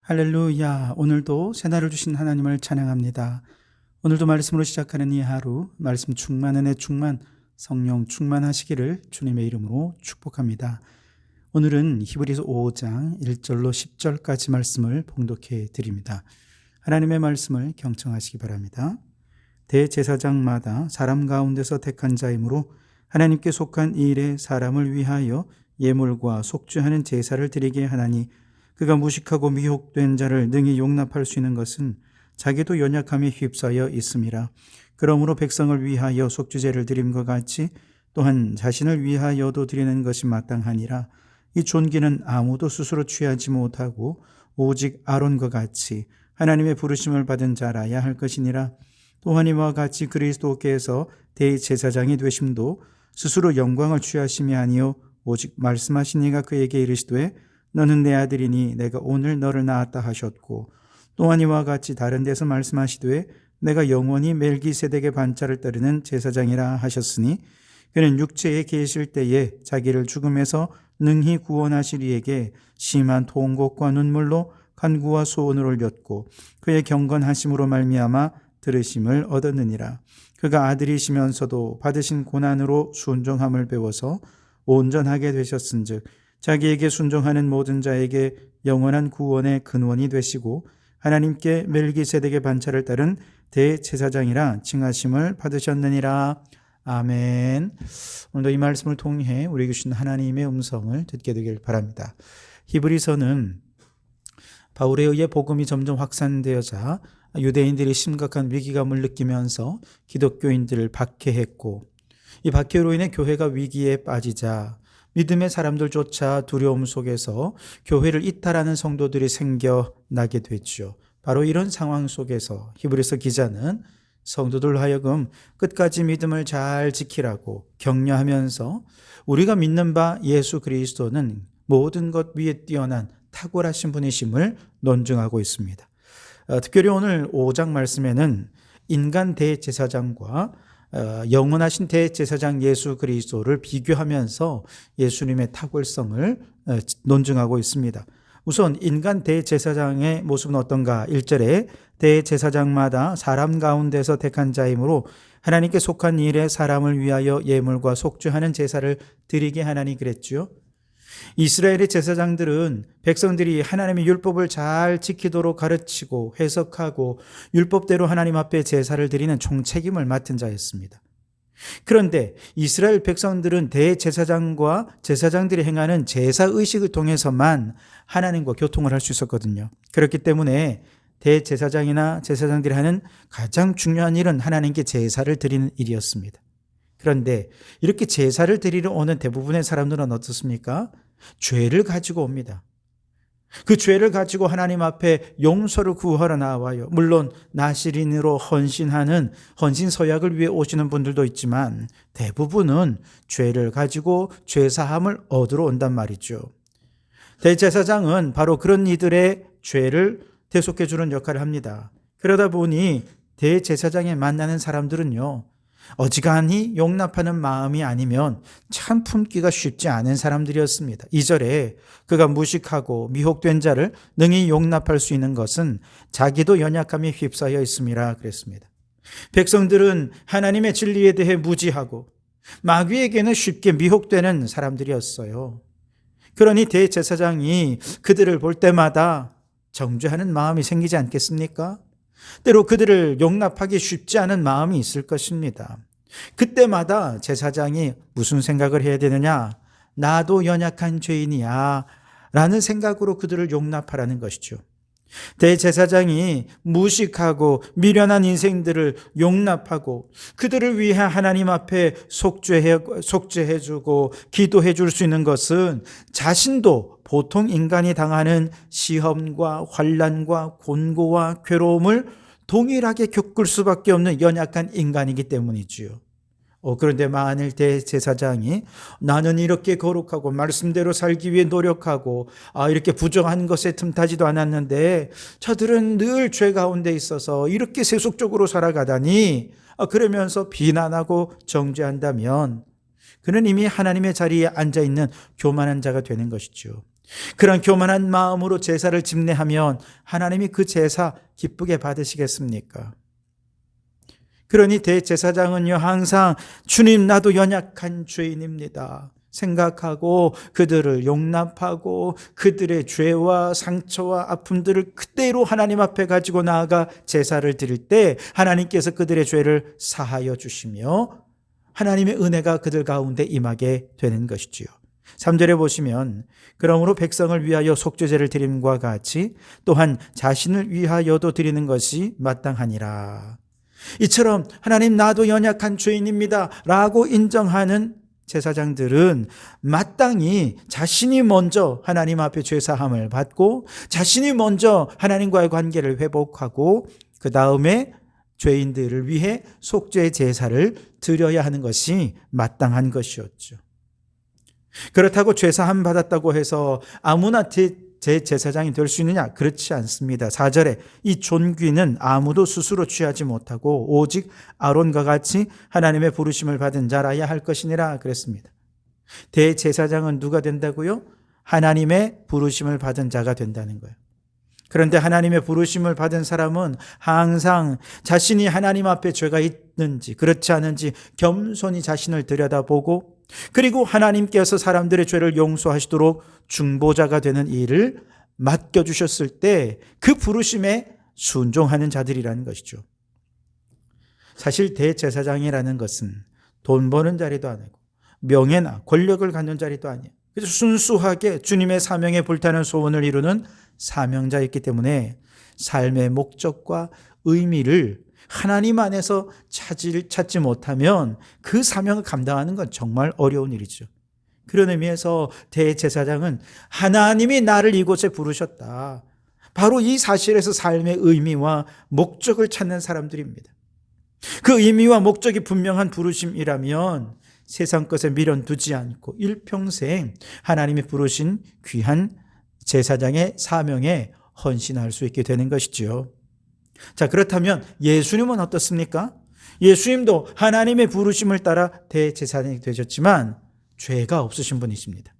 할렐루야. 오늘도 새날을 주신 하나님을 찬양합니다. 오늘도 말씀으로 시작하는 이 하루, 말씀 충만, 은혜 충만, 성령 충만하시기를 주님의 이름으로 축복합니다. 오늘은 히브리서 5장 1절로 10절까지 말씀을 봉독해 드립니다. 하나님의 말씀을 경청하시기 바랍니다. 대제사장마다 사람 가운데서 택한 자이므로 하나님께 속한 이 일에 사람을 위하여 예물과 속죄하는 제사를 드리게 하나니, 그가 무식하고 미혹된 자를 능히 용납할 수 있는 것은 자기도 연약함에 휩싸여 있음이라. 그러므로 백성을 위하여 속죄제를 드림과 같이 또한 자신을 위하여도 드리는 것이 마땅하니라. 이 존귀는 아무도 스스로 취하지 못하고 오직 아론과 같이 하나님의 부르심을 받은 자라야 할 것이니라. 또한 이와 같이 그리스도께서 대제사장이 되심도 스스로 영광을 취하심이 아니요 오직 말씀하신 이가 그에게 이르시되 너는 내 아들이니 내가 오늘 너를 낳았다 하셨고, 또한 이와 같이 다른 데서 말씀하시되 내가 영원히 멜기세덱의 반차를 따르는 제사장이라 하셨으니, 그는 육체에 계실 때에 자기를 죽음에서 능히 구원하실 이에게 심한 통곡과 눈물로 간구와 소원을 올렸고 그의 경건하심으로 말미암아 들으심을 얻었느니라. 그가 아들이시면서도 받으신 고난으로 순종함을 배워서 온전하게 되셨은즉 자기에게 순종하는 모든 자에게 영원한 구원의 근원이 되시고 하나님께 멜기세덱의 반차를 따른 대제사장이라 칭하심을 받으셨느니라. 아멘. 오늘도 이 말씀을 통해 우리에게 주신 하나님의 음성을 듣게 되길 바랍니다. 히브리서는 바울에 의해 복음이 점점 확산되어자 유대인들이 심각한 위기감을 느끼면서 기독교인들을 박해했고, 이 박해로 인해 교회가 위기에 빠지자 믿음의 사람들조차 두려움 속에서 교회를 이탈하는 성도들이 생겨나게 됐죠. 바로 이런 상황 속에서 히브리서 기자는 성도들 하여금 끝까지 믿음을 잘 지키라고 격려하면서 우리가 믿는 바 예수 그리스도는 모든 것 위에 뛰어난 탁월하신 분이심을 논증하고 있습니다. 특별히 오늘 5장 말씀에는 인간 대제사장과 영원하신 대제사장 예수 그리스도를 비교하면서 예수님의 탁월성을 논증하고 있습니다. 우선 인간 대제사장의 모습은 어떤가? 1절에 대제사장마다 사람 가운데서 택한 자이므로 하나님께 속한 일에 사람을 위하여 예물과 속죄하는 제사를 드리게 하나니 그랬죠. 이스라엘의 제사장들은 백성들이 하나님의 율법을 잘 지키도록 가르치고 해석하고 율법대로 하나님 앞에 제사를 드리는 총책임을 맡은 자였습니다. 그런데 이스라엘 백성들은 대제사장과 제사장들이 행하는 제사의식을 통해서만 하나님과 교통을 할 수 있었거든요. 그렇기 때문에 대제사장이나 제사장들이 하는 가장 중요한 일은 하나님께 제사를 드리는 일이었습니다. 그런데 이렇게 제사를 드리러 오는 대부분의 사람들은 어떻습니까? 죄를 가지고 옵니다. 그 죄를 가지고 하나님 앞에 용서를 구하러 나와요. 물론 나시린으로 헌신하는 헌신서약을 위해 오시는 분들도 있지만 대부분은 죄를 가지고 죄사함을 얻으러 온단 말이죠. 대제사장은 바로 그런 이들의 죄를 대속해 주는 역할을 합니다. 그러다 보니 대제사장에 만나는 사람들은요, 어지간히 용납하는 마음이 아니면 참 품기가 쉽지 않은 사람들이었습니다. 2절에 그가 무식하고 미혹된 자를 능히 용납할 수 있는 것은 자기도 연약함에 휩싸여 있음이라 그랬습니다. 백성들은 하나님의 진리에 대해 무지하고 마귀에게는 쉽게 미혹되는 사람들이었어요. 그러니 대제사장이 그들을 볼 때마다 정죄하는 마음이 생기지 않겠습니까? 때로 그들을 용납하기 쉽지 않은 마음이 있을 것입니다. 그때마다 제사장이 무슨 생각을 해야 되느냐? 나도 연약한 죄인이야 라는 생각으로 그들을 용납하라는 것이죠. 대제사장이 무식하고 미련한 인생들을 용납하고 그들을 위해 하나님 앞에 속죄해주고 기도해줄 수 있는 것은 자신도 보통 인간이 당하는 시험과 환난과 곤고와 괴로움을 동일하게 겪을 수밖에 없는 연약한 인간이기 때문이지요. 그런데 만일 대제사장이 나는 이렇게 거룩하고 말씀대로 살기 위해 노력하고 이렇게 부정한 것에 틈타지도 않았는데 저들은 늘 죄 가운데 있어서 이렇게 세속적으로 살아가다니 그러면서 비난하고 정죄한다면 그는 이미 하나님의 자리에 앉아있는 교만한 자가 되는 것이죠. 그런 교만한 마음으로 제사를 집례하면 하나님이 그 제사 기쁘게 받으시겠습니까? 그러니 대제사장은요, 항상 주님, 나도 연약한 죄인입니다 생각하고 그들을 용납하고 그들의 죄와 상처와 아픔들을 그대로 하나님 앞에 가지고 나아가 제사를 드릴 때 하나님께서 그들의 죄를 사하여 주시며 하나님의 은혜가 그들 가운데 임하게 되는 것이지요. 3절에 보시면 그러므로 백성을 위하여 속죄제를 드림과 같이 또한 자신을 위하여도 드리는 것이 마땅하니라. 이처럼 하나님, 나도 연약한 죄인입니다 라고 인정하는 제사장들은 마땅히 자신이 먼저 하나님 앞에 죄사함을 받고 자신이 먼저 하나님과의 관계를 회복하고 그 다음에 죄인들을 위해 속죄 제사를 드려야 하는 것이 마땅한 것이었죠. 그렇다고 죄사함 받았다고 해서 아무나 제사장이 될 수 있느냐? 그렇지 않습니다. 4절에 이 존귀는 아무도 스스로 취하지 못하고 오직 아론과 같이 하나님의 부르심을 받은 자라야 할 것이니라 그랬습니다. 대제사장은 누가 된다고요? 하나님의 부르심을 받은 자가 된다는 거예요. 그런데 하나님의 부르심을 받은 사람은 항상 자신이 하나님 앞에 죄가 있는지 그렇지 않은지 겸손히 자신을 들여다보고 그리고 하나님께서 사람들의 죄를 용서하시도록 중보자가 되는 일을 맡겨주셨을 때 그 부르심에 순종하는 자들이라는 것이죠. 사실 대제사장이라는 것은 돈 버는 자리도 아니고 명예나 권력을 갖는 자리도 아니에요. 그래서 순수하게 주님의 사명에 불타는 소원을 이루는 사명자였기 때문에 삶의 목적과 의미를 하나님 안에서 찾지 못하면 그 사명을 감당하는 건 정말 어려운 일이죠. 그런 의미에서 대제사장은 하나님이 나를 이곳에 부르셨다. 바로 이 사실에서 삶의 의미와 목적을 찾는 사람들입니다. 그 의미와 목적이 분명한 부르심이라면 세상 것에 미련 두지 않고 일평생 하나님이 부르신 귀한 제사장의 사명에 헌신할 수 있게 되는 것이지요. 자, 그렇다면 예수님은 어떻습니까? 예수님도 하나님의 부르심을 따라 대제사장이 되셨지만 죄가 없으신 분이십니다.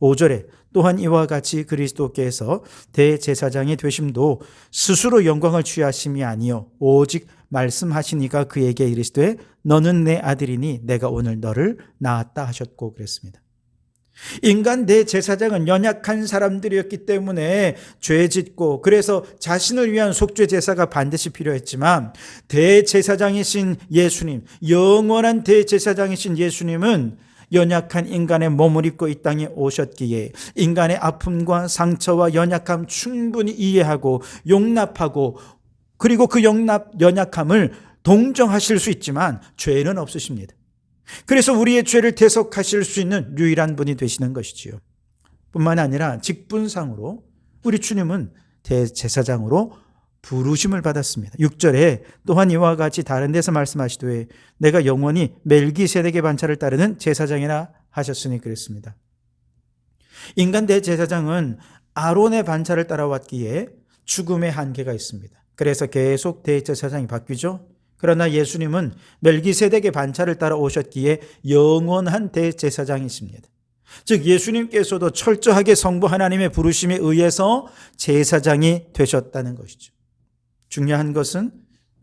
5절에 또한 이와 같이 그리스도께서 대제사장이 되심도 스스로 영광을 취하심이 아니요 오직 말씀하시니가 그에게 이르시되 너는 내 아들이니 내가 오늘 너를 낳았다 하셨고 그랬습니다. 인간 대제사장은 연약한 사람들이었기 때문에 죄 짓고 그래서 자신을 위한 속죄 제사가 반드시 필요했지만 대제사장이신 예수님, 영원한 대제사장이신 예수님은 연약한 인간의 몸을 입고 이 땅에 오셨기에 인간의 아픔과 상처와 연약함 충분히 이해하고 용납하고 그리고 그 연약함을 동정하실 수 있지만 죄는 없으십니다. 그래서 우리의 죄를 대속하실 수 있는 유일한 분이 되시는 것이지요. 뿐만 아니라 직분상으로 우리 주님은 대제사장으로 부르심을 받았습니다. 6절에 또한 이와 같이 다른 데서 말씀하시되 내가 영원히 멜기세덱의 반차를 따르는 제사장이라 하셨으니 그랬습니다. 인간 대제사장은 아론의 반차를 따라왔기에 죽음의 한계가 있습니다. 그래서 계속 대제사장이 바뀌죠. 그러나 예수님은 멜기세덱의 반차를 따라 오셨기에 영원한 대제사장이십니다. 즉 예수님께서도 철저하게 성부 하나님의 부르심에 의해서 제사장이 되셨다는 것이죠. 중요한 것은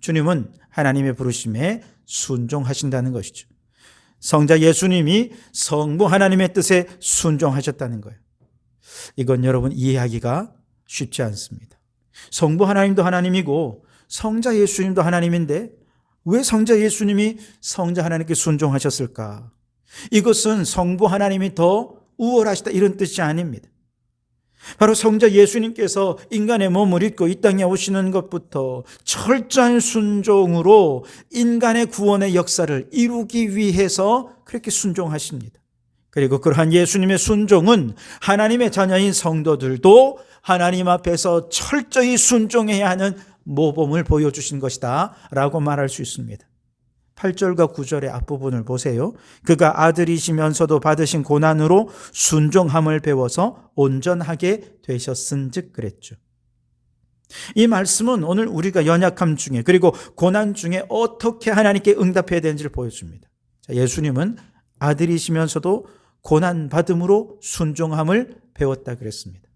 주님은 하나님의 부르심에 순종하신다는 것이죠. 성자 예수님이 성부 하나님의 뜻에 순종하셨다는 거예요. 이건 여러분 이해하기가 쉽지 않습니다. 성부 하나님도 하나님이고 성자 예수님도 하나님인데 왜 성자 예수님이 성자 하나님께 순종하셨을까? 이것은 성부 하나님이 더 우월하시다 이런 뜻이 아닙니다. 바로 성자 예수님께서 인간의 몸을 입고 이 땅에 오시는 것부터 철저한 순종으로 인간의 구원의 역사를 이루기 위해서 그렇게 순종하십니다. 그리고 그러한 예수님의 순종은 하나님의 자녀인 성도들도 하나님 앞에서 철저히 순종해야 하는 모범을 보여주신 것이다 라고 말할 수 있습니다. 8절과 9절의 앞부분을 보세요. 그가 아들이시면서도 받으신 고난으로 순종함을 배워서 온전하게 되셨은즉 그랬죠. 이 말씀은 오늘 우리가 연약함 중에 그리고 고난 중에 어떻게 하나님께 응답해야 되는지를 보여줍니다. 자, 예수님은 아들이시면서도 고난받음으로 순종함을 배웠다 그랬습니다.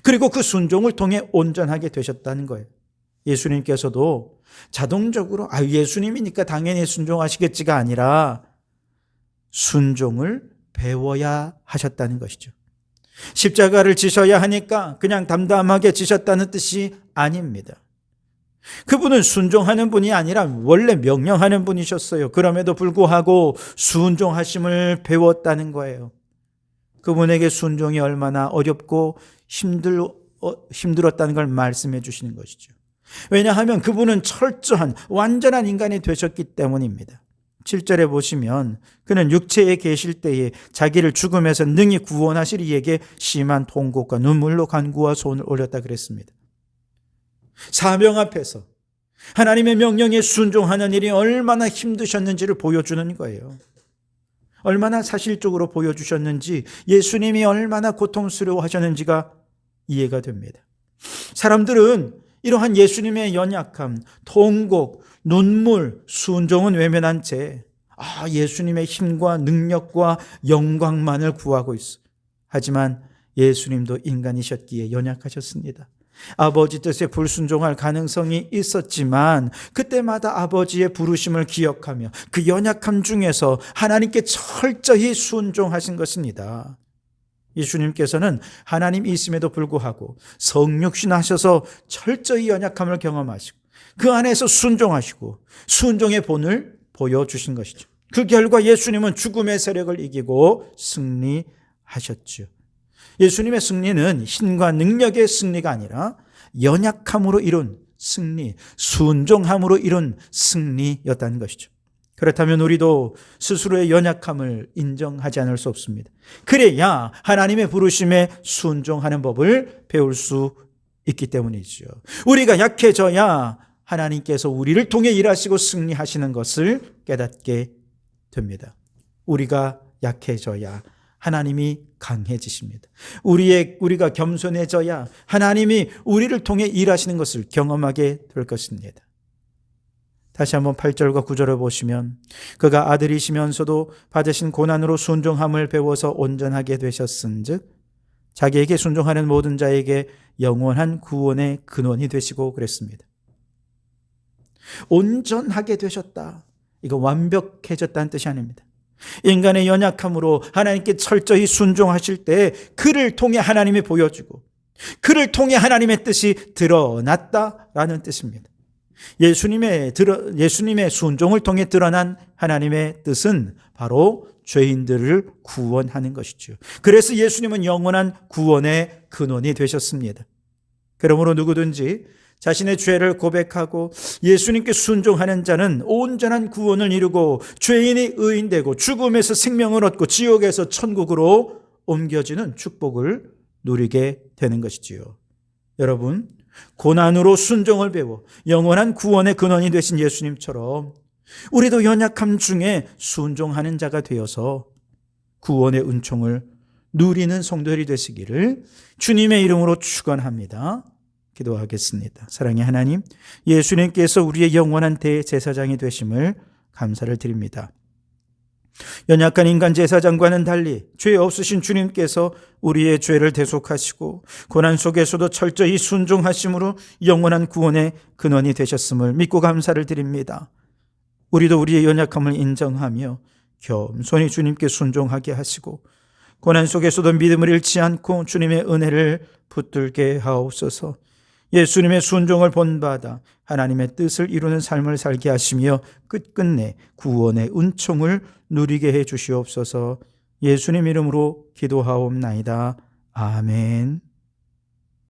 그리고 그 순종을 통해 온전하게 되셨다는 거예요. 예수님께서도 자동적으로 예수님이니까 당연히 순종하시겠지가 아니라 순종을 배워야 하셨다는 것이죠. 십자가를 지셔야 하니까 그냥 담담하게 지셨다는 뜻이 아닙니다. 그분은 순종하는 분이 아니라 원래 명령하는 분이셨어요. 그럼에도 불구하고 순종하심을 배웠다는 거예요. 그분에게 순종이 얼마나 어렵고 힘들었다는 걸 말씀해 주시는 것이죠. 왜냐하면 그분은 철저한 완전한 인간이 되셨기 때문입니다. 7절에 보시면 그는 육체에 계실 때에 자기를 죽음에서 능히 구원하실 이에게 심한 통곡과 눈물로 간구와 손을 올렸다 그랬습니다. 사명 앞에서 하나님의 명령에 순종하는 일이 얼마나 힘드셨는지를 보여주는 거예요. 얼마나 사실적으로 보여주셨는지, 예수님이 얼마나 고통스러워하셨는지가 이해가 됩니다. 사람들은 이러한 예수님의 연약함, 통곡, 눈물, 순종은 외면한 채 예수님의 힘과 능력과 영광만을 구하고 있어. 하지만 예수님도 인간이셨기에 연약하셨습니다. 아버지 뜻에 불순종할 가능성이 있었지만 그때마다 아버지의 부르심을 기억하며 그 연약함 중에서 하나님께 철저히 순종하신 것입니다. 예수님께서는 하나님이심에도 불구하고 성육신하셔서 철저히 연약함을 경험하시고 그 안에서 순종하시고 순종의 본을 보여주신 것이죠. 그 결과 예수님은 죽음의 세력을 이기고 승리하셨죠. 예수님의 승리는 힘과 능력의 승리가 아니라 연약함으로 이룬 승리, 순종함으로 이룬 승리였다는 것이죠. 그렇다면 우리도 스스로의 연약함을 인정하지 않을 수 없습니다. 그래야 하나님의 부르심에 순종하는 법을 배울 수 있기 때문이죠. 우리가 약해져야 하나님께서 우리를 통해 일하시고 승리하시는 것을 깨닫게 됩니다. 우리가 약해져야 하나님이 강해지십니다. 우리가 겸손해져야 하나님이 우리를 통해 일하시는 것을 경험하게 될 것입니다. 다시 한번 8절과 9절을 보시면 그가 아들이시면서도 받으신 고난으로 순종함을 배워서 온전하게 되셨은즉 자기에게 순종하는 모든 자에게 영원한 구원의 근원이 되시고 그랬습니다. 온전하게 되셨다. 이거 완벽해졌다는 뜻이 아닙니다. 인간의 연약함으로 하나님께 철저히 순종하실 때 그를 통해 하나님이 보여주고 그를 통해 하나님의 뜻이 드러났다라는 뜻입니다. 예수님의 순종을 통해 드러난 하나님의 뜻은 바로 죄인들을 구원하는 것이죠. 그래서 예수님은 영원한 구원의 근원이 되셨습니다. 그러므로 누구든지 자신의 죄를 고백하고 예수님께 순종하는 자는 온전한 구원을 이루고 죄인이 의인되고 죽음에서 생명을 얻고 지옥에서 천국으로 옮겨지는 축복을 누리게 되는 것이지요. 여러분, 고난으로 순종을 배워 영원한 구원의 근원이 되신 예수님처럼 우리도 연약함 중에 순종하는 자가 되어서 구원의 은총을 누리는 성도들이 되시기를 주님의 이름으로 축원합니다. 기도하겠습니다. 사랑의 하나님, 예수님께서 우리의 영원한 대제사장이 되심을 감사를 드립니다. 연약한 인간 제사장과는 달리 죄 없으신 주님께서 우리의 죄를 대속하시고 고난 속에서도 철저히 순종하심으로 영원한 구원의 근원이 되셨음을 믿고 감사를 드립니다. 우리도 우리의 연약함을 인정하며 겸손히 주님께 순종하게 하시고 고난 속에서도 믿음을 잃지 않고 주님의 은혜를 붙들게 하옵소서. 예수님의 순종을 본받아 하나님의 뜻을 이루는 삶을 살게 하시며 끝끝내 구원의 은총을 누리게 해 주시옵소서. 예수님 이름으로 기도하옵나이다. 아멘.